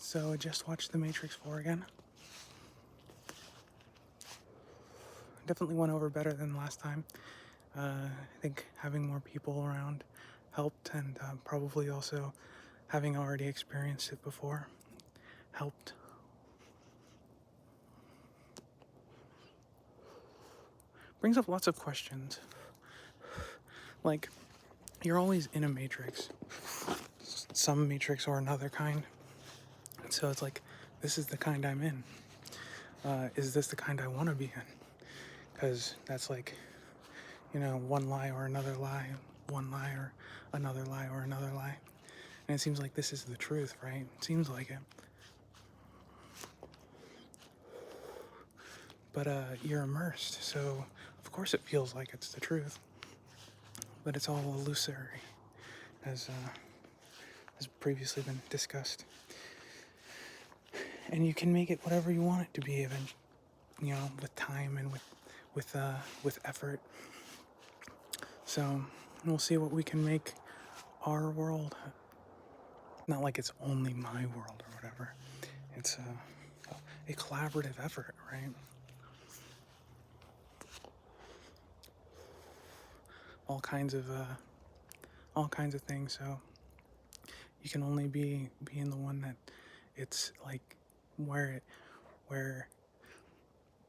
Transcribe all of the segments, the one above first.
So I just watched The Matrix 4 again. Definitely went over better than last time. I think having more people around helped, and probably also having already experienced it before helped. Brings up lots of questions. Like, you're always in a matrix, some matrix or another kind. So it's like, this is the kind I'm in. Is this the kind I want to be in? Because that's like, one lie or another lie, one lie or another lie or another lie. And it seems like this is the truth, right? It seems like it. But you're immersed, so of course it feels like it's the truth. But it's all illusory, as has previously been discussed. And you can make it whatever you want it to be, even, with time and with effort. So we'll see what we can make our world. Not like it's only my world or whatever. It's a collaborative effort, right? All kinds of things. So you can only be in the one that it's like where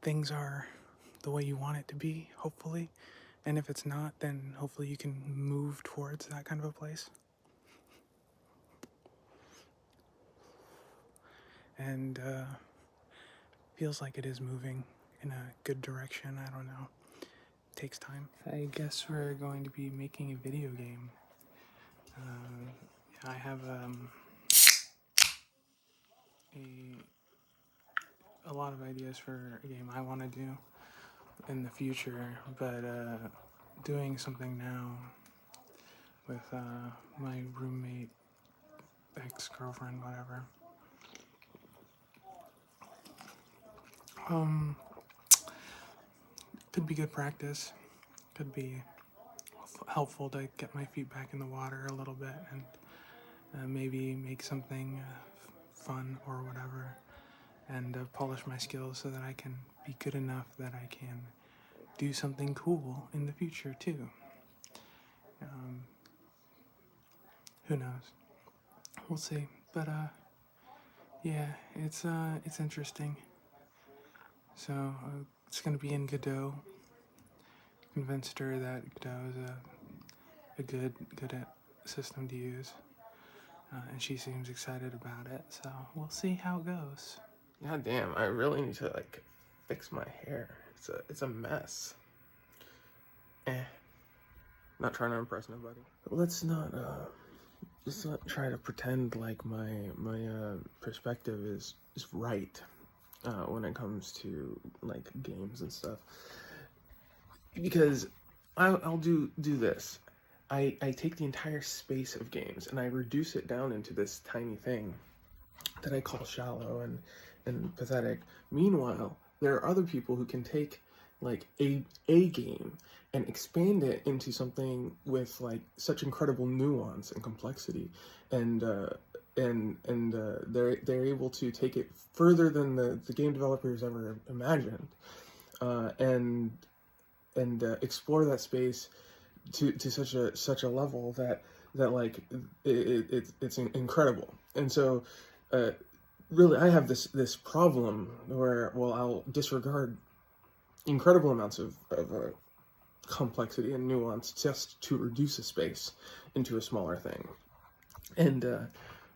things are the way you want it to be, hopefully. And if it's not, then hopefully you can move towards that kind of a place. And feels like it is moving in a good direction. I don't know. It takes time. I guess we're going to be making a video game. I have a lot of ideas for a game I want to do in the future, but doing something now with my roommate, ex-girlfriend, whatever. Could be good practice. Could be helpful to get my feet back in the water a little bit and maybe make something fun or whatever, and polish my skills so that I can be good enough that I can do something cool in the future too. Who knows? We'll see. But yeah, it's interesting. So it's gonna be in Godot. Convinced her that Godot is a good system to use, and she seems excited about it. So we'll see how it goes. God damn, I really need to fix my hair. It's a mess. Not trying to impress nobody. Let's not try to pretend like my perspective is right when it comes to games and stuff. Because I'll do this. I take the entire space of games and I reduce it down into this tiny thing that I call shallow and pathetic. Meanwhile, there are other people who can take a game and expand it into something with such incredible nuance and complexity, and they're able to take it further than the game developers ever imagined, and explore that space to such a level that it's incredible. And so really I have this problem where, well, I'll disregard incredible amounts of complexity and nuance just to reduce a space into a smaller thing, and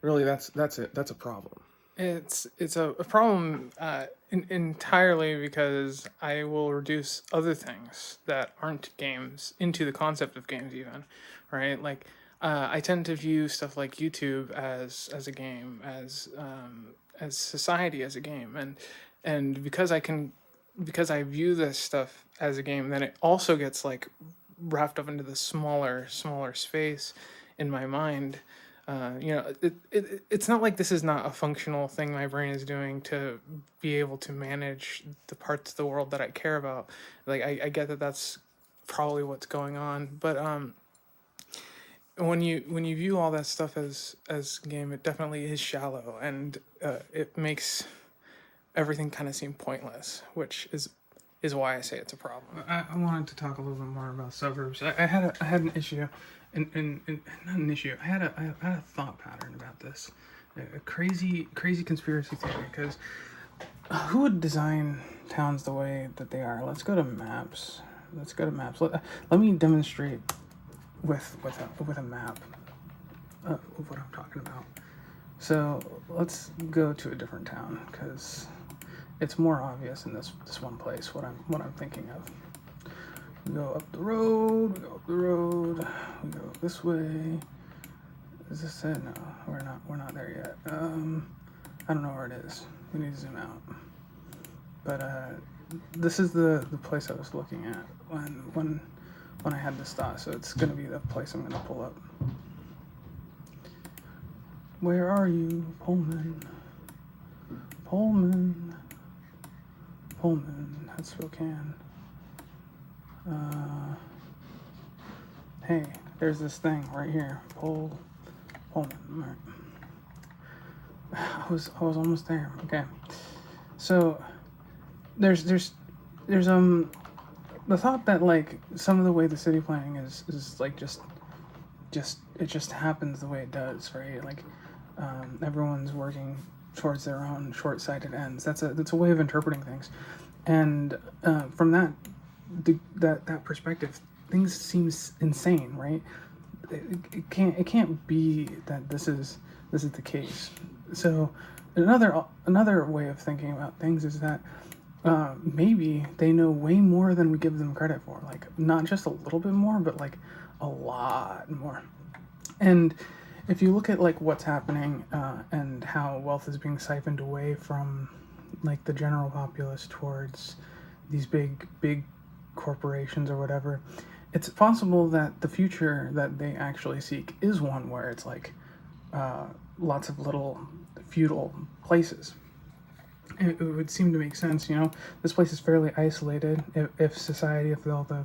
really that's a problem. It's a problem entirely because I will reduce other things that aren't games into the concept of games, even, right? Like I tend to view stuff like YouTube as a game, as society as a game, and because I view this stuff as a game, then it also gets wrapped up into the smaller space in my mind. It's not like this is not a functional thing my brain is doing to be able to manage the parts of the world that I care about. Like I get that that's probably what's going on, but when you view all that stuff as game, it definitely is shallow, and it makes everything kind of seem pointless, which is why I say it's a problem. I wanted to talk a little bit more about suburbs. I had an issue, and not an issue. I had a thought pattern about this, a crazy conspiracy theory. Because who would design towns the way that they are? Let's go to maps. Let me demonstrate with a map of what I'm talking about. So let's go to a different town because it's more obvious in this one place what I'm thinking of. We go up the road. We go this way. Is this it? No, we're not there yet. I don't know where it is. We need to zoom out. But this is the place I was looking at when I had this thought. So it's gonna be the place I'm gonna pull up. Where are you, Pullman? Pullman, that's Spokane. Hey, there's this thing right here. Pullman. All right. I was almost there. Okay. So there's the thought that like some of the way the city planning is like just it just happens the way it does, right? Like everyone's working towards their own short-sighted ends. That's a way of interpreting things, and from that perspective, things seem insane, right? It can't be that this is the case. So another way of thinking about things is that maybe they know way more than we give them credit for. Like not just a little bit more, but like a lot more. And if you look at like what's happening and how wealth is being siphoned away from like the general populace towards these big corporations or whatever, it's possible that the future that they actually seek is one where it's like lots of little feudal places. It would seem to make sense, you know. This place is fairly isolated. If society, if all the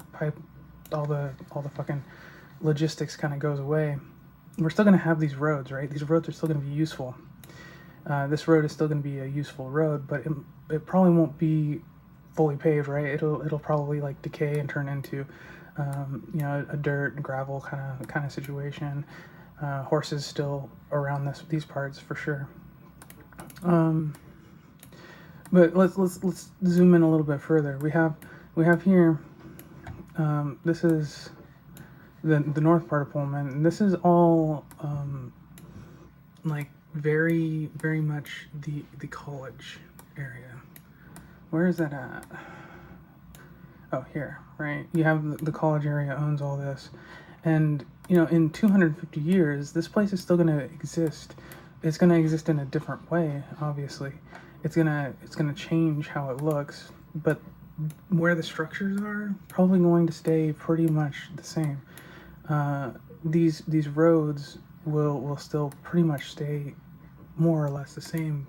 fucking logistics kind of goes away, we're still gonna have these roads, right? These roads are still gonna be useful. This road is still gonna be a useful road, but it probably won't be fully paved, right? It'll probably like decay and turn into a dirt and gravel kind of situation. Horses still around these parts for sure. But let's zoom in a little bit further. We have here. This is the north part of Pullman, and this is all like very much the college area. Where is that at? Oh, here, right? You have the college area owns all this, and in 250 years, this place is still going to exist. It's going to exist in a different way, obviously. It's gonna change how it looks, but where the structures are probably going to stay pretty much the same. These roads will still pretty much stay more or less the same.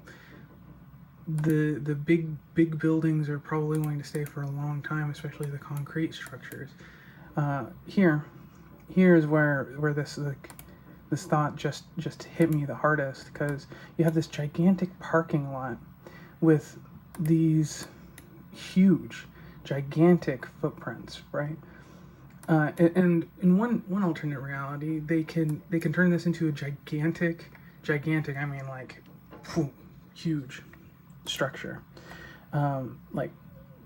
The big buildings are probably going to stay for a long time, especially the concrete structures. Here is where this thought just hit me the hardest, because you have this gigantic parking lot with these huge, gigantic footprints, right? And in one alternate reality, they can turn this into a gigantic. I mean, like, huge structure, like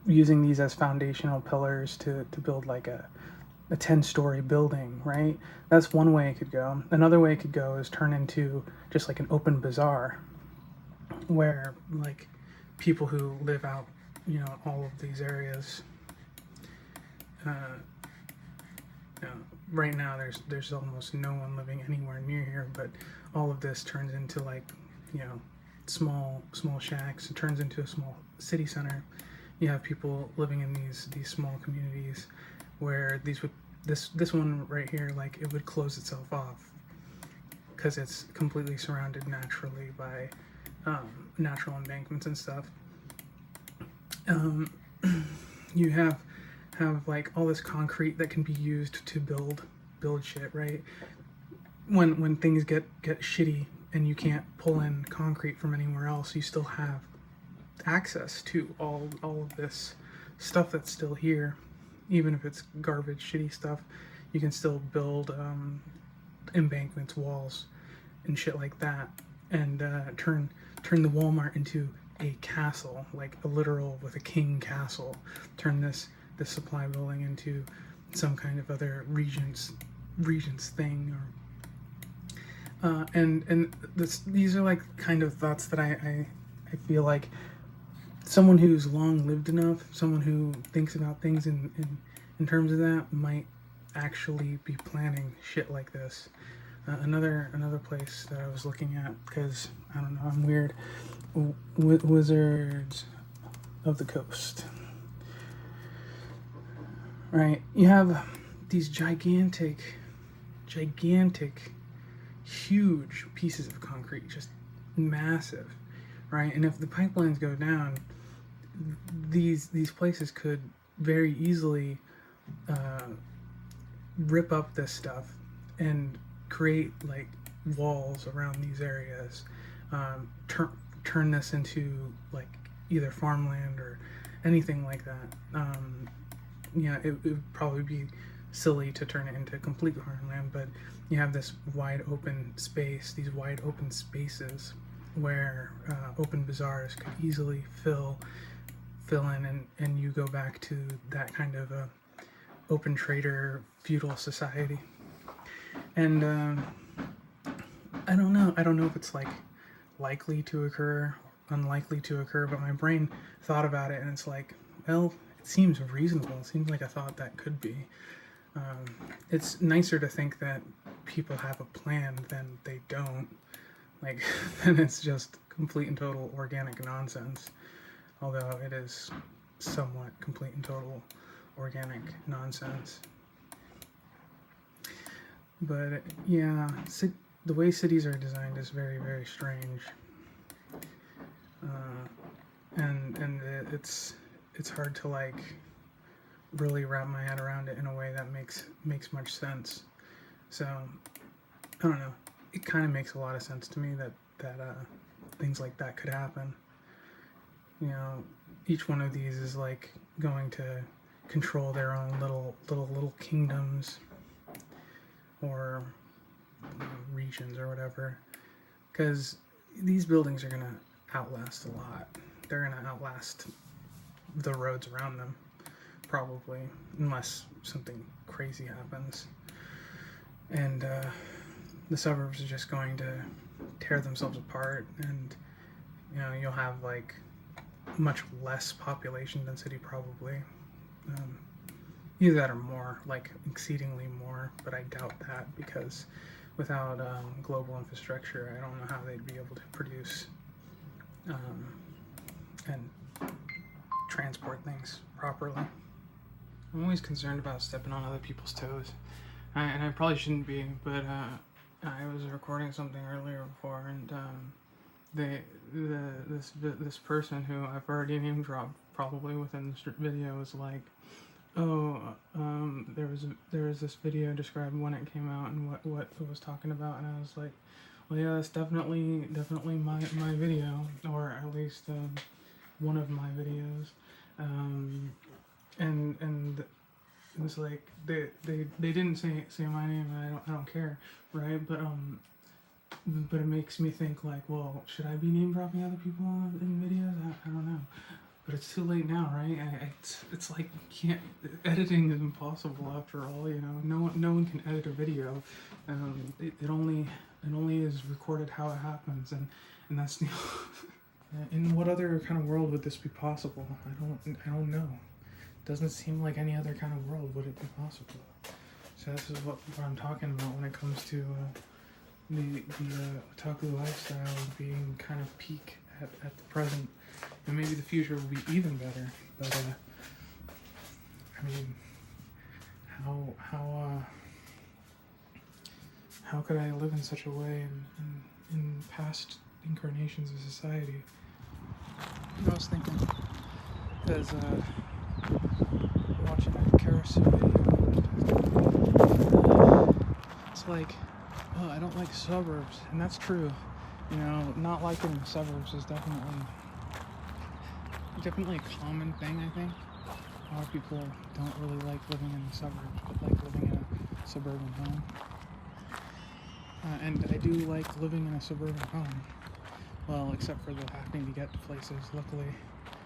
using these as foundational pillars to build like a 10-story building, right? That's one way it could go. Another way it could go is turn into just like an open bazaar, where like people who live out, all of these areas. Right now there's almost no one living anywhere near here, but all of this turns into like, small shacks. It turns into a small city center. You have people living in these small communities where this one right here, like, it would close itself off because it's completely surrounded naturally by natural embankments and stuff. You have like all this concrete that can be used to build shit, right? when things get shitty and you can't pull in concrete from anywhere else, you still have access to all of this stuff that's still here, even if it's garbage, shitty stuff. You can still build embankments, walls, and shit like that, and turn the Walmart into a castle, like a literal with a king castle. Turn this supply building into some kind of other regents thing, or these are like kind of thoughts that I feel like someone who's long lived enough, someone who thinks about things in terms of that, might actually be planning shit like this. Another place that I was looking at, because I don't know, I'm weird. Wizards of the Coast. Right, you have these gigantic, huge pieces of concrete, just massive, right? And if the pipelines go down, these places could very easily rip up this stuff and create like walls around these areas, turn this into like either farmland or anything like that. It would probably be silly to turn it into complete farmland, but you have this wide open space, these wide open spaces where open bazaars could easily fill in, and you go back to that kind of a open trader feudal society. And I don't know if it's like likely to occur, unlikely to occur, but my brain thought about it, and it's like, well, it seems reasonable. It seems like a thought that could be. It's nicer to think that people have a plan than they don't. Like, then it's just complete and total organic nonsense. Although it is somewhat complete and total organic nonsense. But yeah, the way cities are designed is very, very strange. And it's hard to like really wrap my head around it in a way that makes much sense. So I don't know. It kind of makes a lot of sense to me that things like that could happen. You know, each one of these is like going to control their own little kingdoms or regions or whatever, because these buildings are gonna outlast a lot. They're gonna outlast the roads around them, probably, unless something crazy happens. And the suburbs are just going to tear themselves apart, and you know, you'll have like much less population density, probably. Either that or more, like exceedingly more, but I doubt that, because without global infrastructure, I don't know how they'd be able to produce and transport things properly. I'm always concerned about stepping on other people's toes, and I probably shouldn't be, but I was recording something earlier before, and this person who I've already name dropped probably within this video was like, oh, there was this video describing when it came out and what it was talking about, and I was like, well, yeah, that's definitely my video, or at least one of my videos, and it was like they didn't say my name, and I don't care, right? But it makes me think like, well, should I be name dropping other people in videos? I don't know. But it's too late now, right? It's like, you can't. Editing is impossible after all. You know, no one can edit a video. It only is recorded how it happens, and that's the. In what other kind of world would this be possible? I don't know. It doesn't seem like any other kind of world would it be possible. So this is what I'm talking about when it comes to the otaku lifestyle being kind of peak at the present. And maybe the future will be even better, but I mean, how could I live in such a way in past incarnations of society? I was thinking, because watching a Karasu video, it's like oh, I don't like suburbs, and that's true. You know, not liking the suburbs is definitely a common thing, I think. A lot of people don't really like living in the suburbs, but like living in a suburban home. And I do like living in a suburban home. Well, except for the having to get to places. Luckily,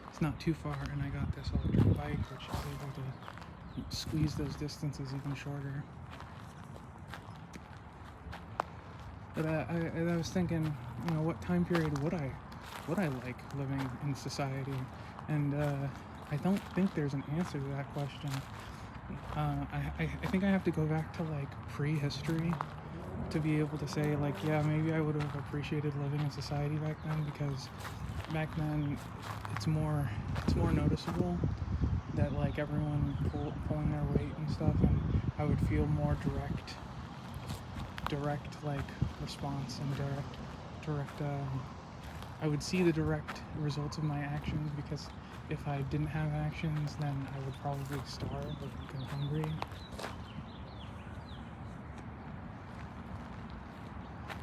it's not too far, and I got this electric bike, which is able to squeeze those distances even shorter. But I was thinking, you know, what time period would I like living in society? And I don't think there's an answer to that question. I think I have to go back to like prehistory to be able to say like, yeah, maybe I would have appreciated living in society back then, because back then it's more noticeable that like everyone pulling their weight and stuff, and I would feel more direct like response and direct I would see the direct results of my actions, because if I didn't have actions, then I would probably starve or go hungry.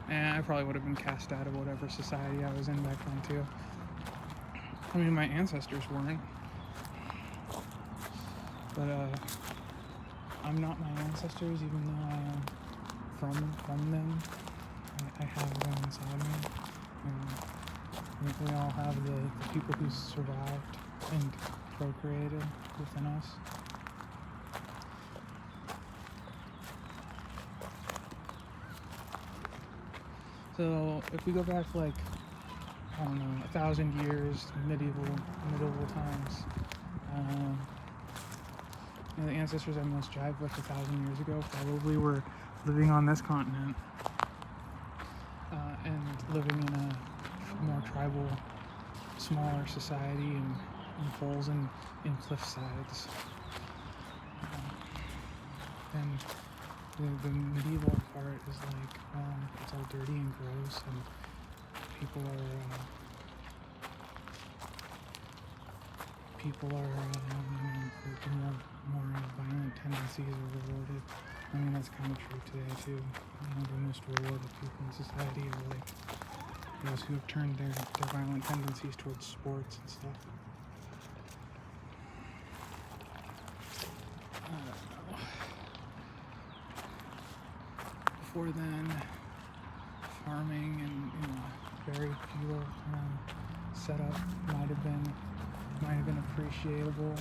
And I probably would have been cast out of whatever society I was in back then too. I mean, my ancestors weren't, but I'm not my ancestors, even though I am from them. I have them inside me, and I think we all have the people who survived and procreated within us. So if we go back like, I don't know, 1,000 years, medieval times, you know, the ancestors I most jived with 1,000 years ago probably were living on this continent, and living in a more tribal, smaller society, and in holes in cliff sides. And the medieval part is like, it's all dirty and gross, and people are the more violent tendencies are rewarded. I mean, that's kind of true today too. You know, the most rewarded people in society are like those who have turned their violent tendencies towards sports and stuff. Before then, farming and, you know, very feudal setup might have been appreciable.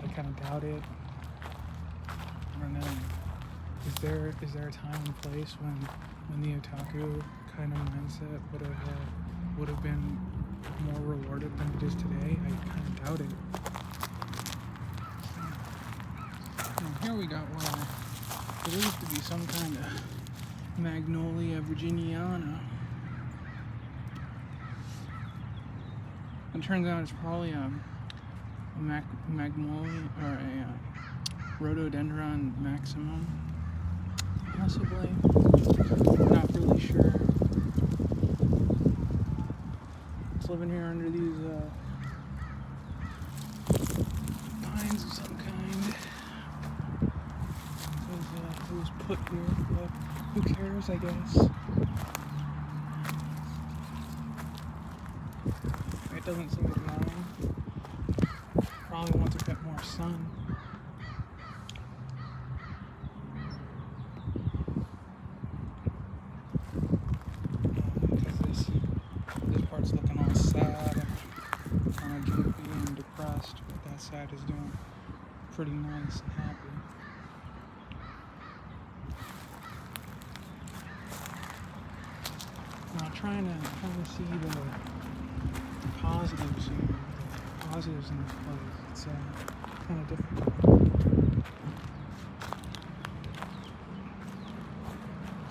I kind of doubt it. I don't know. Is there a time and place when the otaku kind of mindset would have been more rewarded than it is today? I kind of doubt it. And here we got one. There used to be some kind of Magnolia virginiana. It turns out it's probably a magnolia or a rhododendron maximum, possibly. Not really sure. It's living here under these pines of some kind. It was put here, but who cares, I guess. It doesn't seem to mind. Probably wants a bit more sun. Because this part's looking all sad and kind of droopy and depressed, but that side is doing pretty nice and happy. I'm trying to see the positives here, the positives in this place. It's kind of difficult.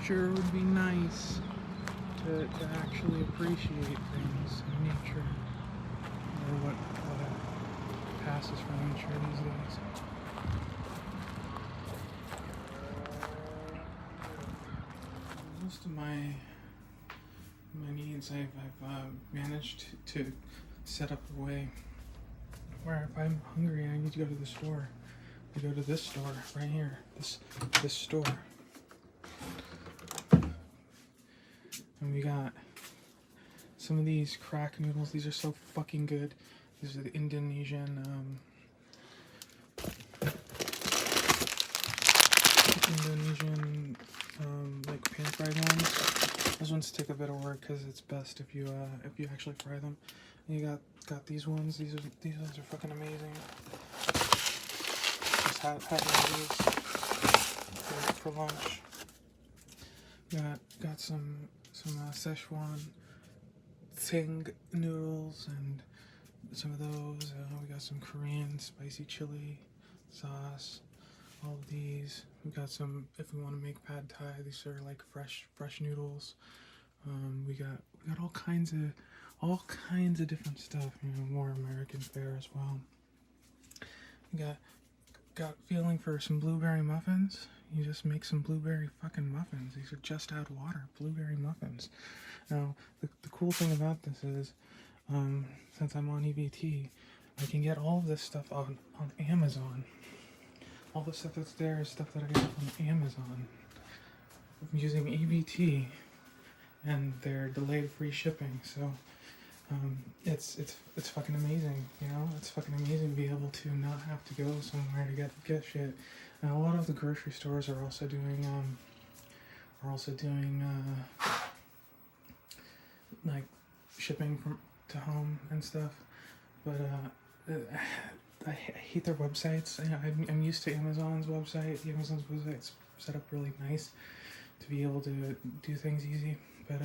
Sure, it would be nice to actually appreciate things in nature, or what passes for nature these days. Most of my needs I've managed to set up a way where if I'm hungry and I need to go to the store, I go to this store right here, this store. And we got some of these crack noodles. These are so fucking good. These are the Indonesian like pan fried ones. Those ones take a bit of work because it's best if you actually fry them. And you got these ones. These ones are fucking amazing. Just had one of these for lunch. Got some Szechuan Ting noodles and some of those. We got some Korean spicy chili sauce. All of these. We got some, if we want to make pad thai, these are like fresh noodles. We got all kinds of different stuff. You know, more American fare as well. We got feeling for some blueberry muffins. You just make some blueberry fucking muffins. These are just add water blueberry muffins. Now the cool thing about this is, since I'm on EBT, I can get all of this stuff on Amazon. All the stuff that's there is stuff that I got from Amazon. I'm using EBT and their delayed free shipping. So it's fucking amazing, you know. It's fucking amazing to be able to not have to go somewhere to get shit. And a lot of the grocery stores are also doing like shipping to home and stuff. But I hate their websites. I'm used to Amazon's website. Amazon's website's set up really nice to be able to do things easy. But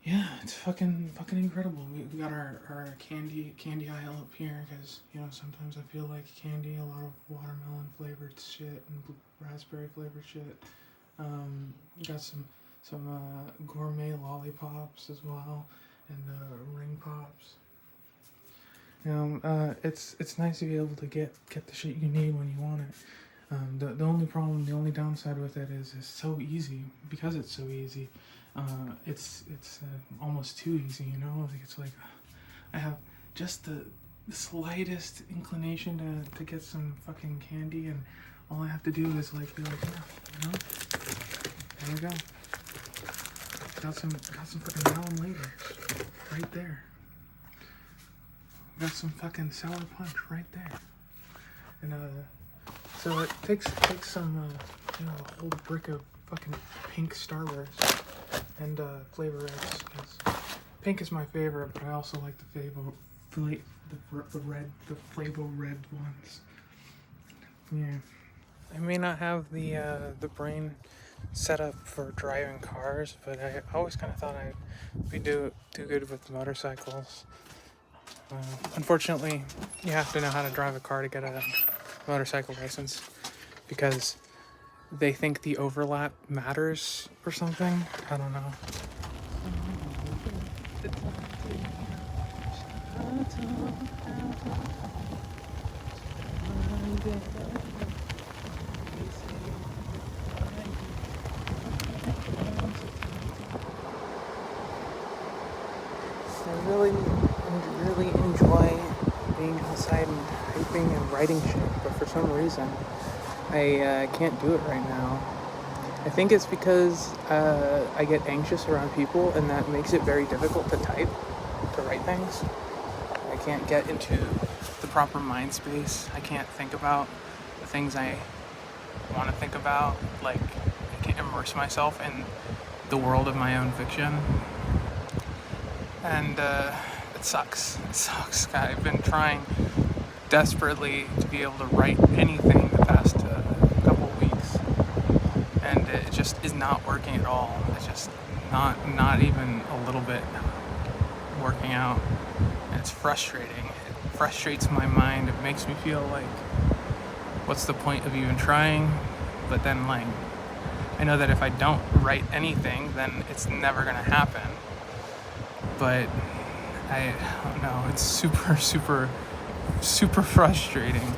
yeah, it's fucking incredible. We got our candy aisle up here because, you know, sometimes I feel like candy. A lot of watermelon flavored shit and raspberry flavored shit. We got some gourmet lollipops as well, and ring pops. You know, it's nice to be able to get the shit you need when you want it. The only downside with it is it's so easy. Because it's so easy, it's almost too easy, you know? Like, it's like I have just the slightest inclination to get some fucking candy, and all I have to do is like be like, yeah, you know, there we go. Got some fucking melon later, right there. Got some fucking sour punch right there. And so it takes some you know, a whole brick of fucking pink Starburst and flavor reds, because pink is my favorite, but I also like the flavor red ones. Yeah. I may not have the brain set up for driving cars, but I always kind of thought I'd be do good with motorcycles. Unfortunately, you have to know how to drive a car to get a motorcycle license, because they think the overlap matters or something. I don't know. I really enjoy being outside and typing and writing shit, but for some reason I can't do it right now. I think it's because I get anxious around people, and that makes it very difficult to write things. I can't get into the proper mind space. I can't think about the things I want to think about. Like, I can't immerse myself in the world of my own fiction. And it sucks. I've been trying desperately to be able to write anything the past couple of weeks, and it just is not working at all. It's just not even a little bit working out, and it's frustrating. It frustrates my mind. It makes me feel like, what's the point of even trying? But then, like, I know that if I don't write anything, then it's never gonna happen. But I don't know, it's super frustrating.